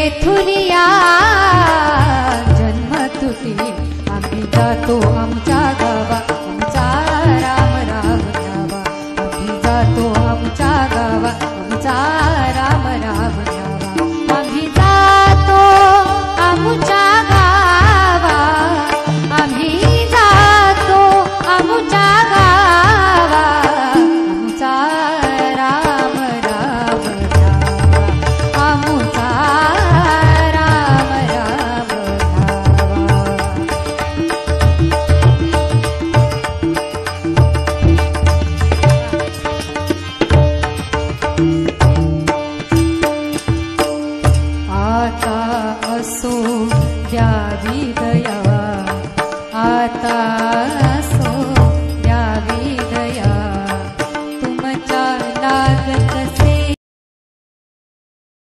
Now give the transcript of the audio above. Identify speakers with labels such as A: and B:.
A: येथुनिया जन्म तुटी आम्ही जातो आमच्या गावा आमचा राम राम न्यावा आम्ही जातो आमच्या गावा आमचा राम राम न्यावा आम्ही जातो आमच्या गावा आम्ही जातो आमच्या गावा आमचा राम राम न्यावा आमचा राम राम आता असो द्यावी दया आता